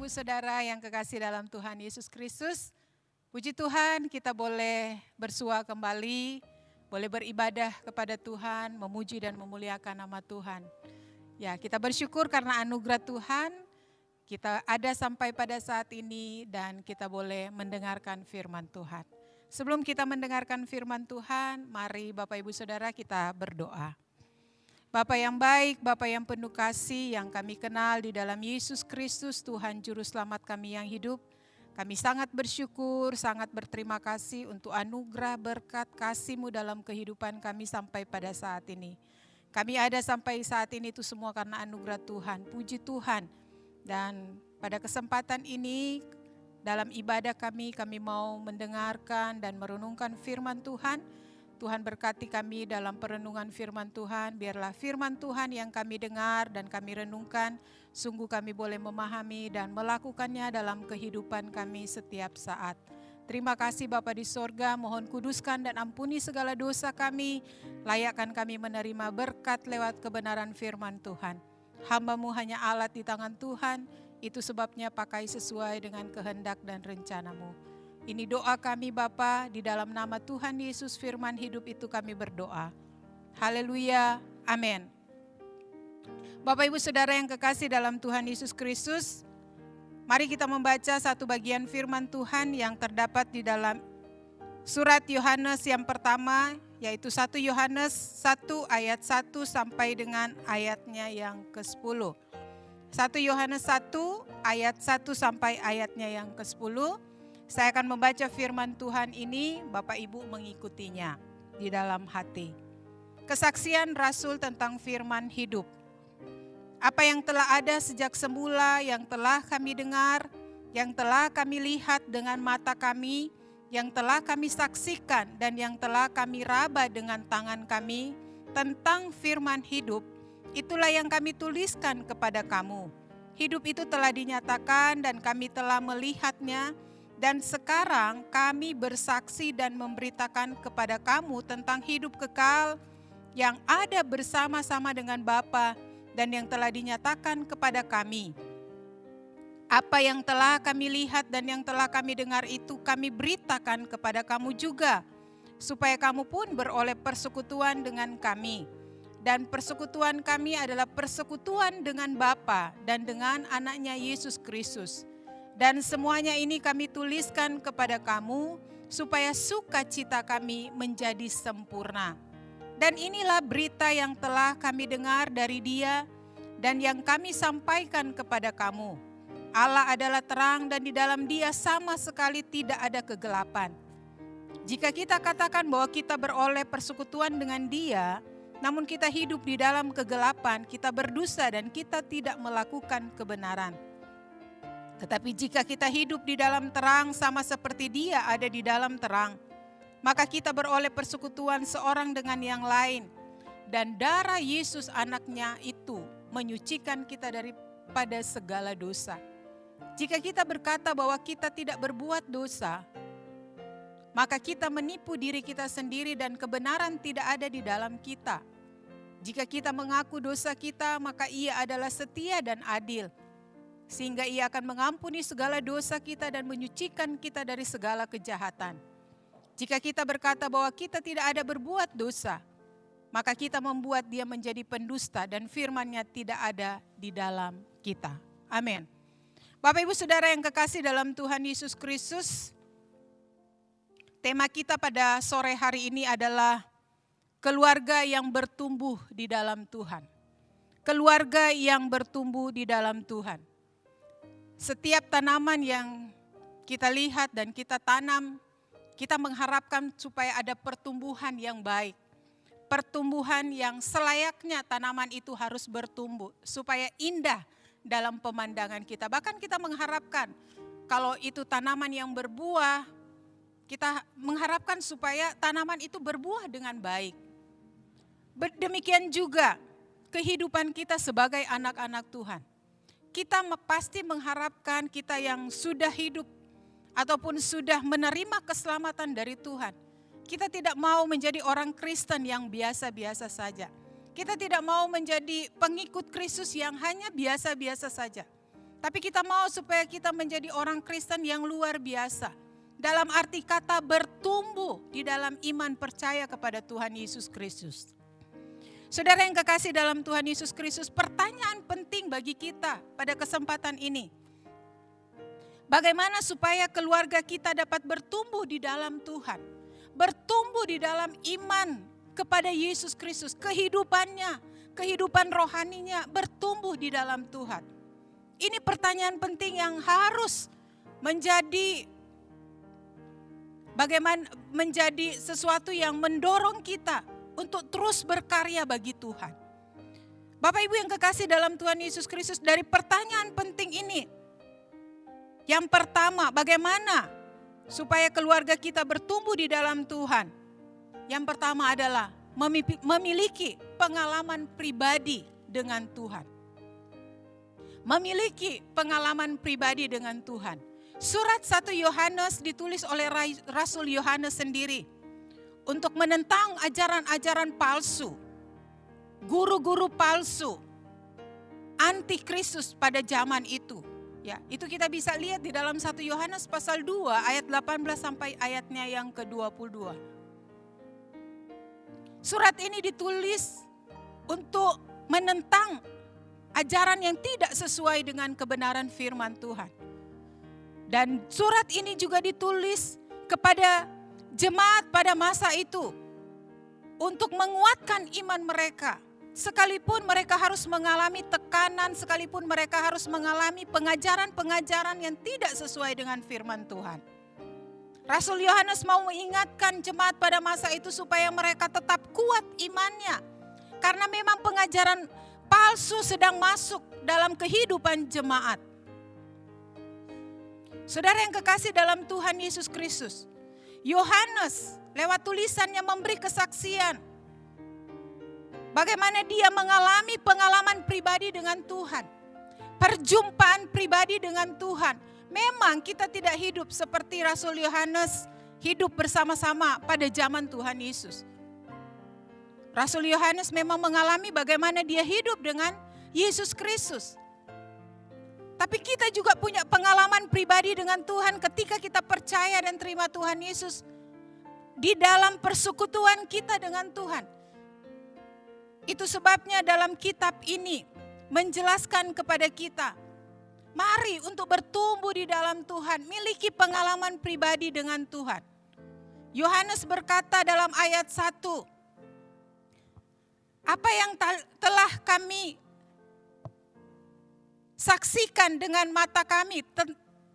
Ibu Saudara yang kekasih dalam Tuhan Yesus Kristus, puji Tuhan kita boleh bersua kembali, boleh beribadah kepada Tuhan, memuji dan memuliakan nama Tuhan. Ya, kita bersyukur karena anugerah Tuhan, kita ada sampai pada saat ini dan kita boleh mendengarkan firman Tuhan. Sebelum kita mendengarkan firman Tuhan, mari Bapak Ibu Saudara kita berdoa. Bapa yang baik, Bapa yang penuh kasih, yang kami kenal di dalam Yesus Kristus, Tuhan Juru Selamat kami yang hidup. Kami sangat bersyukur, sangat berterima kasih untuk anugerah berkat kasih-Mu dalam kehidupan kami sampai pada saat ini. Kami ada sampai saat ini itu semua karena anugerah Tuhan, puji Tuhan. Dan pada kesempatan ini, dalam ibadah kami mau mendengarkan dan merenungkan firman Tuhan. Tuhan berkati kami dalam perenungan firman Tuhan, biarlah firman Tuhan yang kami dengar dan kami renungkan, sungguh kami boleh memahami dan melakukannya dalam kehidupan kami setiap saat. Terima kasih Bapa di sorga, mohon kuduskan dan ampuni segala dosa kami, layakkan kami menerima berkat lewat kebenaran firman Tuhan. Hamba-Mu hanya alat di tangan Tuhan, itu sebabnya pakai sesuai dengan kehendak dan rencana-Mu. Ini doa kami Bapa, di dalam nama Tuhan Yesus firman hidup itu kami berdoa. Haleluya, amin. Bapak Ibu Saudara yang kekasih dalam Tuhan Yesus Kristus, mari kita membaca satu bagian firman Tuhan yang terdapat di dalam surat Yohanes yang pertama, yaitu 1 Yohanes 1 ayat 1 sampai dengan ayatnya yang ke-10. 1 Yohanes 1 ayat 1 sampai ayatnya yang ke-10. Saya akan membaca firman Tuhan ini, Bapak Ibu mengikutinya di dalam hati. Kesaksian Rasul tentang firman hidup. Apa yang telah ada sejak semula, yang telah kami dengar, yang telah kami lihat dengan mata kami, yang telah kami saksikan dan yang telah kami raba dengan tangan kami tentang firman hidup, itulah yang kami tuliskan kepada kamu. Hidup itu telah dinyatakan dan kami telah melihatnya, dan sekarang kami bersaksi dan memberitakan kepada kamu tentang hidup kekal yang ada bersama-sama dengan Bapa dan yang telah dinyatakan kepada kami. Apa yang telah kami lihat dan yang telah kami dengar itu kami beritakan kepada kamu juga, supaya kamu pun beroleh persekutuan dengan kami. Dan persekutuan kami adalah persekutuan dengan Bapa dan dengan anaknya Yesus Kristus. Dan semuanya ini kami tuliskan kepada kamu supaya sukacita kami menjadi sempurna. Dan inilah berita yang telah kami dengar dari Dia dan yang kami sampaikan kepada kamu. Allah adalah terang dan di dalam Dia sama sekali tidak ada kegelapan. Jika kita katakan bahwa kita beroleh persekutuan dengan Dia, namun kita hidup di dalam kegelapan, kita berdosa dan kita tidak melakukan kebenaran. Tetapi jika kita hidup di dalam terang sama seperti Dia ada di dalam terang, maka kita beroleh persekutuan seorang dengan yang lain. Dan darah Yesus anaknya itu menyucikan kita daripada segala dosa. Jika kita berkata bahwa kita tidak berbuat dosa, maka kita menipu diri kita sendiri dan kebenaran tidak ada di dalam kita. Jika kita mengaku dosa kita, maka Ia adalah setia dan adil, sehingga Ia akan mengampuni segala dosa kita dan menyucikan kita dari segala kejahatan. Jika kita berkata bahwa kita tidak ada berbuat dosa, maka kita membuat Dia menjadi pendusta dan firman-Nya tidak ada di dalam kita. Amin. Bapak Ibu Saudara yang kekasih dalam Tuhan Yesus Kristus, tema kita pada sore hari ini adalah keluarga yang bertumbuh di dalam Tuhan. Keluarga yang bertumbuh di dalam Tuhan. Setiap tanaman yang kita lihat dan kita tanam, kita mengharapkan supaya ada pertumbuhan yang baik. Pertumbuhan yang selayaknya tanaman itu harus bertumbuh, supaya indah dalam pemandangan kita. Bahkan kita mengharapkan kalau itu tanaman yang berbuah, kita mengharapkan supaya tanaman itu berbuah dengan baik. Demikian juga kehidupan kita sebagai anak-anak Tuhan. Kita pasti mengharapkan kita yang sudah hidup ataupun sudah menerima keselamatan dari Tuhan. Kita tidak mau menjadi orang Kristen yang biasa-biasa saja. Kita tidak mau menjadi pengikut Kristus yang hanya biasa-biasa saja. Tapi kita mau supaya kita menjadi orang Kristen yang luar biasa. Dalam arti kata bertumbuh di dalam iman percaya kepada Tuhan Yesus Kristus. Saudara yang kekasih dalam Tuhan Yesus Kristus, pertanyaan penting bagi kita pada kesempatan ini. Bagaimana supaya keluarga kita dapat bertumbuh di dalam Tuhan. Bertumbuh di dalam iman kepada Yesus Kristus. Kehidupannya, kehidupan rohaninya bertumbuh di dalam Tuhan. Ini pertanyaan penting yang harus menjadi sesuatu yang mendorong kita untuk terus berkarya bagi Tuhan. Bapak Ibu yang kekasih dalam Tuhan Yesus Kristus, dari pertanyaan penting ini, yang pertama, bagaimana supaya keluarga kita bertumbuh di dalam Tuhan? Yang pertama adalah memiliki pengalaman pribadi dengan Tuhan. Memiliki pengalaman pribadi dengan Tuhan. Surat 1 Yohanes ditulis oleh Rasul Yohanes sendiri untuk menentang ajaran-ajaran palsu, guru-guru palsu, antikristus pada zaman itu. Ya, itu kita bisa lihat di dalam 1 Yohanes pasal 2 ayat 18 sampai ayatnya yang ke-22. Surat ini ditulis untuk menentang ajaran yang tidak sesuai dengan kebenaran firman Tuhan. Dan surat ini juga ditulis kepada jemaat pada masa itu untuk menguatkan iman mereka. Sekalipun mereka harus mengalami tekanan, sekalipun mereka harus mengalami pengajaran-pengajaran yang tidak sesuai dengan firman Tuhan. Rasul Yohanes mau mengingatkan jemaat pada masa itu supaya mereka tetap kuat imannya. Karena memang pengajaran palsu sedang masuk dalam kehidupan jemaat. Saudara yang kekasih dalam Tuhan Yesus Kristus, Yohanes lewat tulisannya memberi kesaksian bagaimana dia mengalami pengalaman pribadi dengan Tuhan. Perjumpaan pribadi dengan Tuhan. Memang kita tidak hidup seperti Rasul Yohanes hidup bersama-sama pada zaman Tuhan Yesus. Rasul Yohanes memang mengalami bagaimana dia hidup dengan Yesus Kristus. Tapi kita juga punya pengalaman pribadi dengan Tuhan ketika kita percaya dan terima Tuhan Yesus di dalam persekutuan kita dengan Tuhan. Itu sebabnya dalam kitab ini menjelaskan kepada kita, mari untuk bertumbuh di dalam Tuhan, miliki pengalaman pribadi dengan Tuhan. Yohanes berkata dalam ayat 1, apa yang telah kami saksikan dengan mata kami,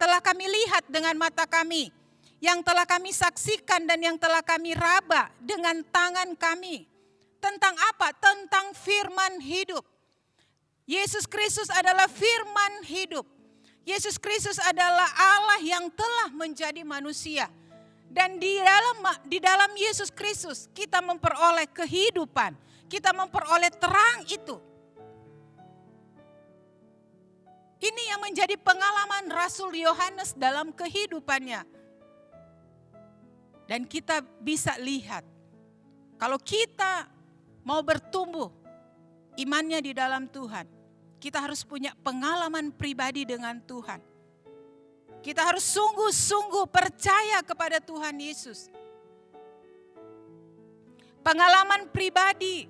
telah kami lihat dengan mata kami, yang telah kami saksikan dan yang telah kami raba dengan tangan kami. Tentang apa? Tentang firman hidup. Yesus Kristus adalah firman hidup. Yesus Kristus adalah Allah yang telah menjadi manusia. Dan di dalam Yesus Kristus kita memperoleh kehidupan. Kita memperoleh terang itu. Ini yang menjadi pengalaman Rasul Yohanes dalam kehidupannya. Dan kita bisa lihat, kalau kita mau bertumbuh imannya di dalam Tuhan, kita harus punya pengalaman pribadi dengan Tuhan. Kita harus sungguh-sungguh percaya kepada Tuhan Yesus. Pengalaman pribadi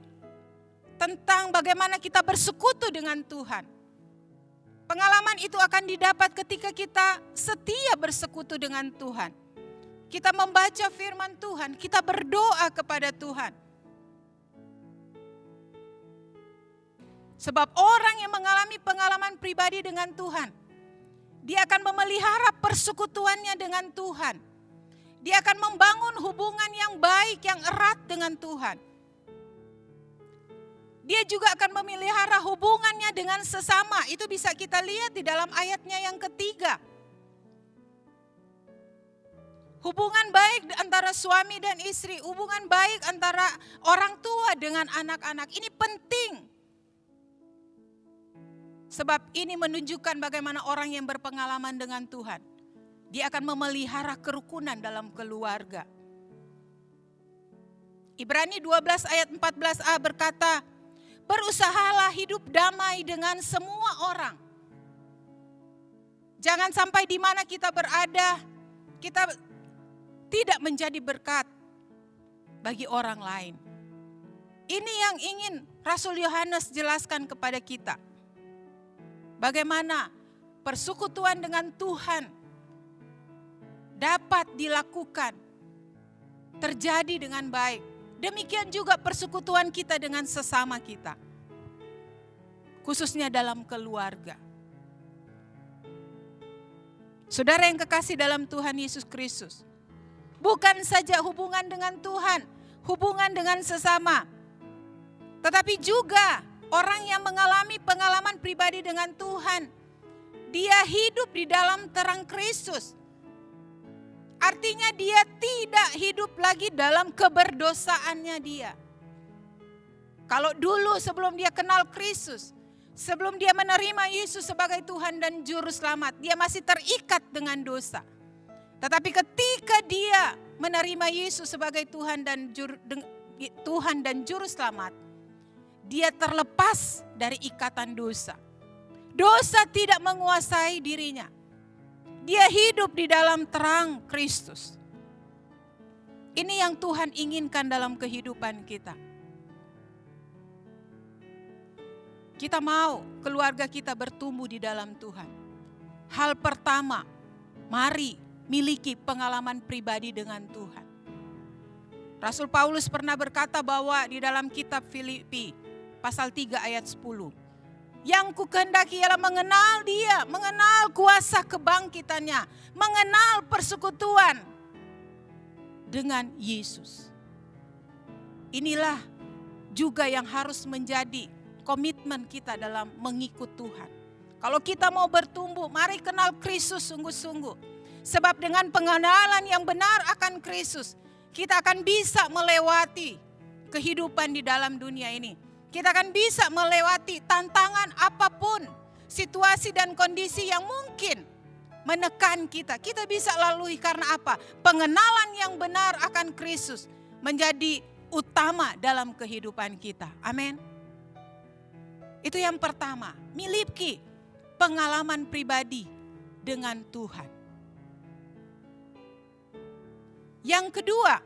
tentang bagaimana kita bersekutu dengan Tuhan. Pengalaman itu akan didapat ketika kita setia bersekutu dengan Tuhan. Kita membaca firman Tuhan, kita berdoa kepada Tuhan. Sebab orang yang mengalami pengalaman pribadi dengan Tuhan, dia akan memelihara persekutuannya dengan Tuhan. Dia akan membangun hubungan yang baik, yang erat dengan Tuhan. Dia juga akan memelihara hubungannya dengan sesama. Itu bisa kita lihat di dalam ayatnya yang ketiga. Hubungan baik antara suami dan istri, hubungan baik antara orang tua dengan anak-anak. Ini penting. Sebab ini menunjukkan bagaimana orang yang berpengalaman dengan Tuhan, dia akan memelihara kerukunan dalam keluarga. Ibrani 12 ayat 14a berkata, berusahalah hidup damai dengan semua orang. Jangan sampai di mana kita berada, kita tidak menjadi berkat bagi orang lain. Ini yang ingin Rasul Yohanes jelaskan kepada kita. Bagaimana persekutuan dengan Tuhan dapat dilakukan, terjadi dengan baik. Demikian juga persekutuan kita dengan sesama kita, khususnya dalam keluarga. Saudara yang kekasih dalam Tuhan Yesus Kristus, bukan saja hubungan dengan Tuhan, hubungan dengan sesama, tetapi juga orang yang mengalami pengalaman pribadi dengan Tuhan, dia hidup di dalam terang Kristus. Artinya dia tidak hidup lagi dalam keberdosaannya dia. Kalau dulu sebelum dia kenal Kristus, sebelum dia menerima Yesus sebagai Tuhan dan Juru Selamat, dia masih terikat dengan dosa. Tetapi ketika dia menerima Yesus sebagai Tuhan dan Juru Selamat, dia terlepas dari ikatan dosa. Dosa tidak menguasai dirinya. Dia hidup di dalam terang Kristus. Ini yang Tuhan inginkan dalam kehidupan kita. Kita mau keluarga kita bertumbuh di dalam Tuhan. Hal pertama, mari miliki pengalaman pribadi dengan Tuhan. Rasul Paulus pernah berkata bahwa di dalam kitab Filipi pasal 3 ayat 10. Yang kukehendaki ialah mengenal dia, mengenal kuasa kebangkitannya, mengenal persekutuan dengan Yesus. Inilah juga yang harus menjadi komitmen kita dalam mengikut Tuhan. Kalau kita mau bertumbuh, mari kenal Kristus sungguh-sungguh. Sebab dengan pengenalan yang benar akan Kristus, kita akan bisa melewati kehidupan di dalam dunia ini. Kita akan bisa melewati tantangan apapun, situasi dan kondisi yang mungkin menekan kita. Kita bisa lalui karena apa? Pengenalan yang benar akan Kristus menjadi utama dalam kehidupan kita. Amin. Itu yang pertama, miliki pengalaman pribadi dengan Tuhan. Yang kedua,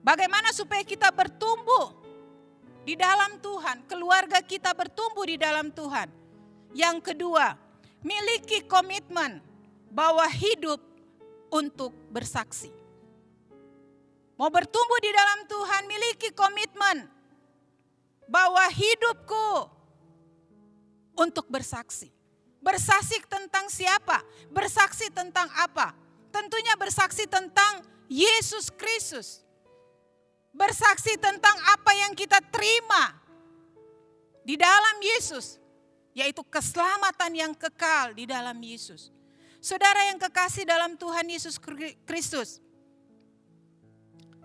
bagaimana supaya kita bertumbuh di dalam Tuhan, keluarga kita bertumbuh di dalam Tuhan. Yang kedua, miliki komitmen bahwa hidup untuk bersaksi. Mau bertumbuh di dalam Tuhan, miliki komitmen bahwa hidupku untuk bersaksi. Bersaksi tentang siapa? Bersaksi tentang apa? Tentunya bersaksi tentang Yesus Kristus. Bersaksi tentang apa yang kita terima di dalam Yesus, yaitu keselamatan yang kekal di dalam Yesus. Saudara yang kekasih dalam Tuhan Yesus Kristus,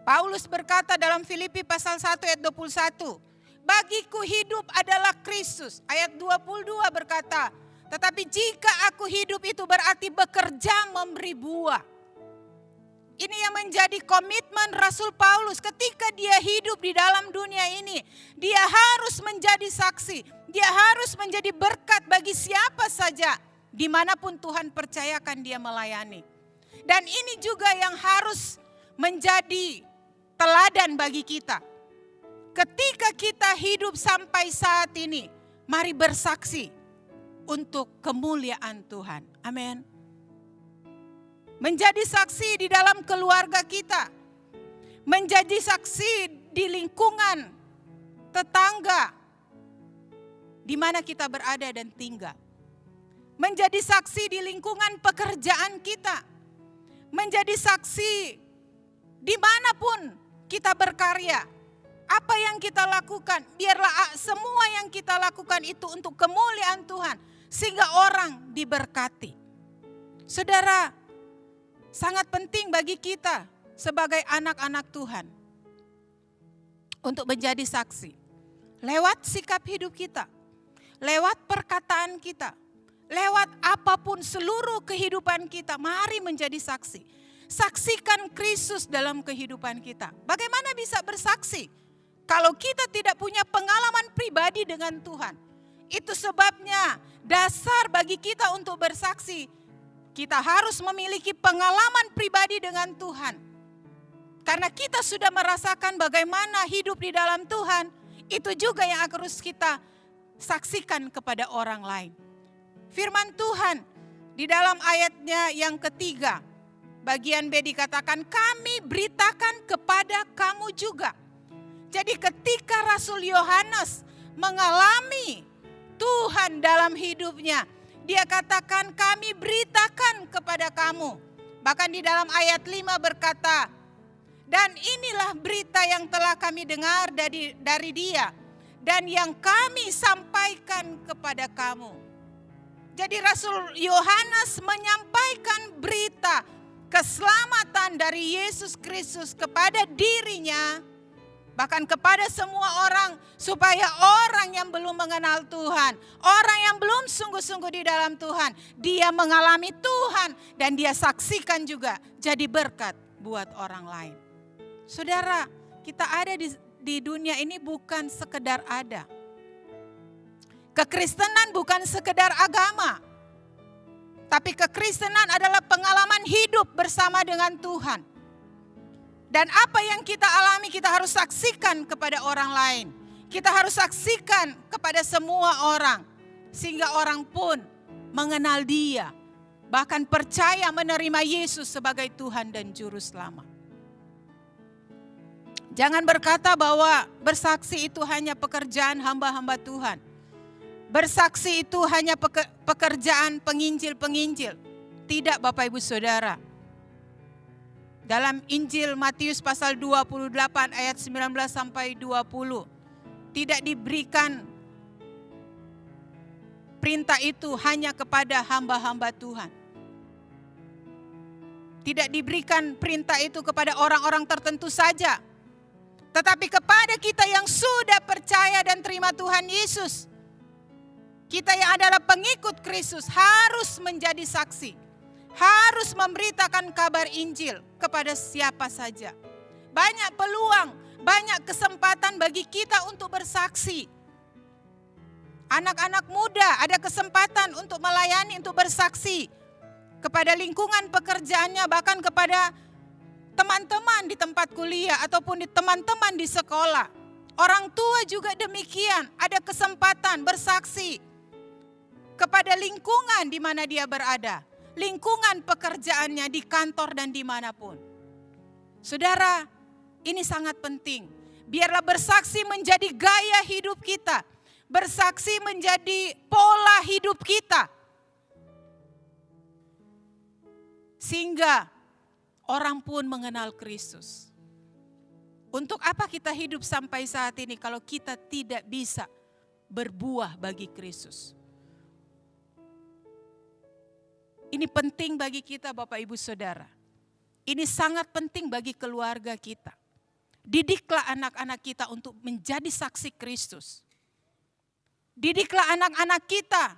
Paulus berkata dalam Filipi pasal 1 ayat 21, bagiku hidup adalah Kristus. Ayat 22 berkata, tetapi jika aku hidup itu berarti bekerja memberi buah. Ini yang menjadi komitmen Rasul Paulus ketika dia hidup di dalam dunia ini. Dia harus menjadi saksi. Dia harus menjadi berkat bagi siapa saja dimanapun Tuhan percayakan dia melayani. Dan ini juga yang harus menjadi teladan bagi kita. Ketika kita hidup sampai saat ini, mari bersaksi untuk kemuliaan Tuhan. Amin. Menjadi saksi di dalam keluarga kita. Menjadi saksi di lingkungan tetangga di mana kita berada dan tinggal. Menjadi saksi di lingkungan pekerjaan kita. Menjadi saksi dimanapun kita berkarya. Apa yang kita lakukan, biarlah semua yang kita lakukan itu untuk kemuliaan Tuhan. Sehingga orang diberkati. Saudara, sangat penting bagi kita sebagai anak-anak Tuhan untuk menjadi saksi. Lewat sikap hidup kita, lewat perkataan kita, lewat apapun seluruh kehidupan kita, mari menjadi saksi. Saksikan Kristus dalam kehidupan kita. Bagaimana bisa bersaksi kalau kita tidak punya pengalaman pribadi dengan Tuhan? Itu sebabnya Dasar bagi kita untuk bersaksi, kita harus memiliki pengalaman pribadi dengan Tuhan. Karena kita sudah merasakan bagaimana hidup di dalam Tuhan, itu juga yang harus kita saksikan kepada orang lain. Firman Tuhan di dalam ayatnya yang ketiga, bagian B dikatakan, kami beritakan kepada kamu juga. Jadi ketika Rasul Yohanes mengalami Tuhan dalam hidupnya, dia katakan kami beritakan kepada kamu. Bahkan di dalam ayat 5 berkata, dan inilah berita yang telah kami dengar dari dia, dan yang kami sampaikan kepada kamu. Jadi Rasul Yohanes menyampaikan berita keselamatan dari Yesus Kristus kepada dirinya, bahkan kepada semua orang, supaya orang yang belum mengenal Tuhan, orang yang belum sungguh-sungguh di dalam Tuhan, dia mengalami Tuhan dan dia saksikan juga jadi berkat buat orang lain. Saudara, kita ada di dunia ini bukan sekedar ada. Kekristenan bukan sekedar agama, tapi kekristenan adalah pengalaman hidup bersama dengan Tuhan. Dan apa yang kita alami kita harus saksikan kepada orang lain. Kita harus saksikan kepada semua orang. Sehingga orang pun mengenal dia. Bahkan percaya menerima Yesus sebagai Tuhan dan Juru Selamat. Jangan berkata bahwa bersaksi itu hanya pekerjaan hamba-hamba Tuhan. Bersaksi itu hanya pekerjaan penginjil-penginjil. Tidak Bapak Ibu Saudara. Dalam Injil Matius pasal 28 ayat 19 sampai 20. Tidak diberikan perintah itu hanya kepada hamba-hamba Tuhan. Tidak diberikan perintah itu kepada orang-orang tertentu saja. Tetapi kepada kita yang sudah percaya dan terima Tuhan Yesus. Kita yang adalah pengikut Kristus harus menjadi saksi. Harus memberitakan kabar Injil kepada siapa saja. Banyak peluang, banyak kesempatan bagi kita untuk bersaksi. Anak-anak muda ada kesempatan untuk melayani, untuk bersaksi kepada lingkungan pekerjaannya, bahkan kepada teman-teman di tempat kuliah ataupun di teman-teman di sekolah. Orang tua juga demikian, ada kesempatan bersaksi kepada lingkungan di mana dia berada. Lingkungan pekerjaannya di kantor dan dimanapun. Saudara, ini sangat penting. Biarlah bersaksi menjadi gaya hidup kita. Bersaksi menjadi pola hidup kita. Sehingga orang pun mengenal Kristus. Untuk apa kita hidup sampai saat ini kalau kita tidak bisa berbuah bagi Kristus? Ini penting bagi kita Bapak Ibu Saudara. Ini sangat penting bagi keluarga kita. Didiklah anak-anak kita untuk menjadi saksi Kristus. Didiklah anak-anak kita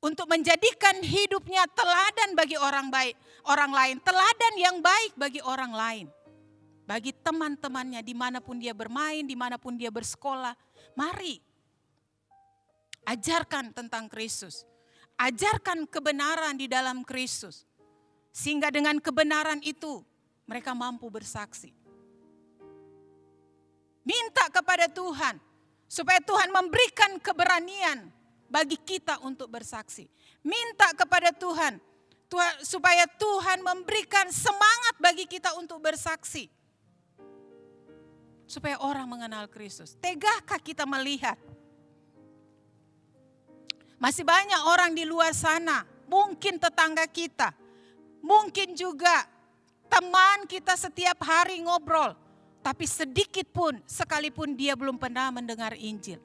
untuk menjadikan hidupnya teladan bagi orang lain. Teladan yang baik bagi orang lain. Bagi teman-temannya dimanapun dia bermain, dimanapun dia bersekolah. Mari ajarkan tentang Kristus. Ajarkan kebenaran di dalam Kristus. Sehingga dengan kebenaran itu mereka mampu bersaksi. Minta kepada Tuhan supaya Tuhan memberikan keberanian bagi kita untuk bersaksi. Minta kepada Tuhan supaya Tuhan memberikan semangat bagi kita untuk bersaksi. Supaya orang mengenal Kristus. Tegakah kita melihat? Masih banyak orang di luar sana, mungkin tetangga kita, mungkin juga teman kita setiap hari ngobrol, tapi sedikit pun, sekalipun dia belum pernah mendengar Injil.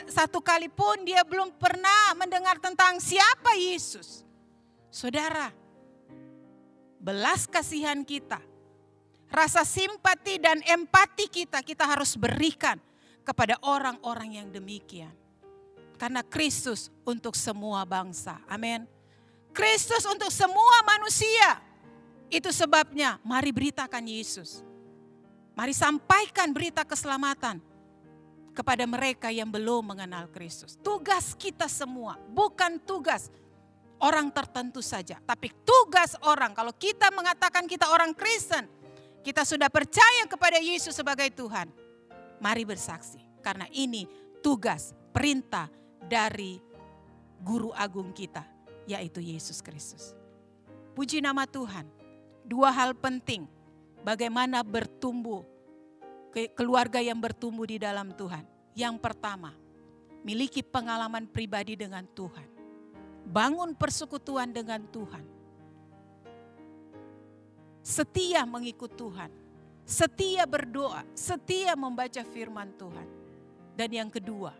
Satu kali pun dia belum pernah mendengar tentang siapa Yesus. Saudara, belas kasihan kita, rasa simpati dan empati kita harus berikan kepada orang-orang yang demikian. Karena Kristus untuk semua bangsa. Amin. Kristus untuk semua manusia. Itu sebabnya mari beritakan Yesus. Mari sampaikan berita keselamatan kepada mereka yang belum mengenal Kristus. Tugas kita semua, bukan tugas orang tertentu saja, tapi tugas orang. Kalau kita mengatakan kita orang Kristen, kita sudah percaya kepada Yesus sebagai Tuhan, mari bersaksi. Karena ini tugas, perintah dari Guru Agung kita, yaitu Yesus Kristus. Puji nama Tuhan. Dua hal penting, bagaimana bertumbuh, keluarga yang bertumbuh di dalam Tuhan. Yang pertama, miliki pengalaman pribadi dengan Tuhan. Bangun persekutuan dengan Tuhan. Setia mengikut Tuhan. Setia berdoa, setia membaca firman Tuhan. Dan yang kedua,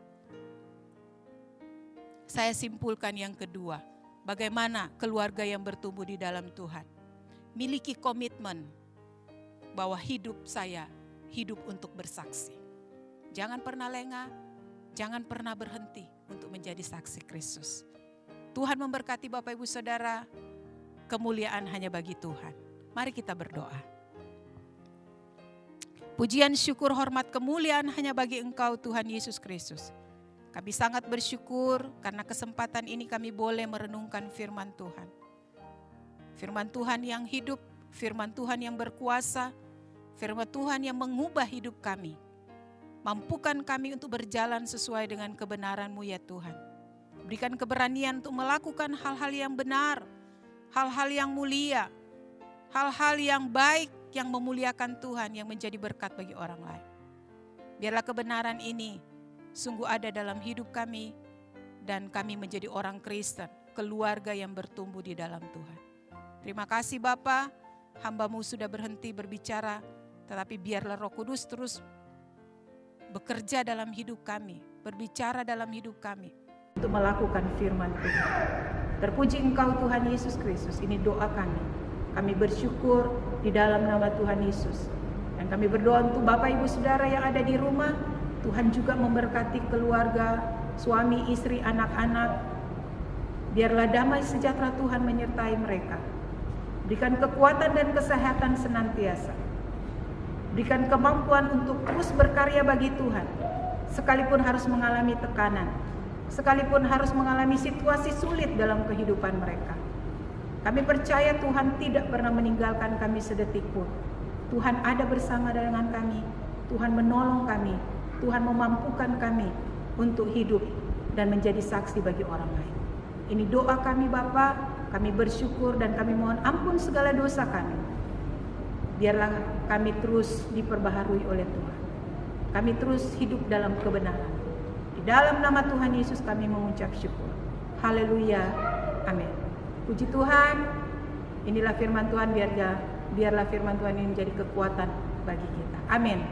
saya simpulkan yang kedua, bagaimana keluarga yang bertumbuh di dalam Tuhan. Miliki komitmen bahwa hidup saya hidup untuk bersaksi. Jangan pernah lengah, jangan pernah berhenti untuk menjadi saksi Kristus. Tuhan memberkati Bapak Ibu Saudara, kemuliaan hanya bagi Tuhan. Mari kita berdoa. Pujian, syukur, hormat, kemuliaan hanya bagi Engkau Tuhan Yesus Kristus. Kami sangat bersyukur karena kesempatan ini kami boleh merenungkan firman Tuhan. Firman Tuhan yang hidup, firman Tuhan yang berkuasa, firman Tuhan yang mengubah hidup kami. Mampukan kami untuk berjalan sesuai dengan kebenaran-Mu ya Tuhan. Berikan keberanian untuk melakukan hal-hal yang benar, hal-hal yang mulia, hal-hal yang baik yang memuliakan Tuhan, yang menjadi berkat bagi orang lain. Biarlah kebenaran ini sungguh ada dalam hidup kami dan kami menjadi orang Kristen, keluarga yang bertumbuh di dalam Tuhan. Terima kasih Bapa, hamba-Mu sudah berhenti berbicara, tetapi biarlah Roh Kudus terus bekerja dalam hidup kami, berbicara dalam hidup kami untuk melakukan firman Tuhan. Terpuji Engkau Tuhan Yesus Kristus, ini doa kami. Kami bersyukur di dalam nama Tuhan Yesus. Dan kami berdoa untuk Bapak Ibu Saudara yang ada di rumah, Tuhan juga memberkati keluarga, suami, istri, anak-anak. Biarlah damai sejahtera Tuhan menyertai mereka. Berikan kekuatan dan kesehatan senantiasa. Berikan kemampuan untuk terus berkarya bagi Tuhan. Sekalipun harus mengalami tekanan. Sekalipun harus mengalami situasi sulit dalam kehidupan mereka. Kami percaya Tuhan tidak pernah meninggalkan kami sedetik pun. Tuhan ada bersama dengan kami. Tuhan menolong kami. Tuhan memampukan kami untuk hidup dan menjadi saksi bagi orang lain. Ini doa kami Bapa. Kami bersyukur dan kami mohon ampun segala dosa kami. Biarlah kami terus diperbaharui oleh Tuhan. Kami terus hidup dalam kebenaran. Di dalam nama Tuhan Yesus kami mengucap syukur. Haleluya. Amin. Puji Tuhan. Inilah firman Tuhan, biarlah firman Tuhan ini menjadi kekuatan bagi kita. Amin.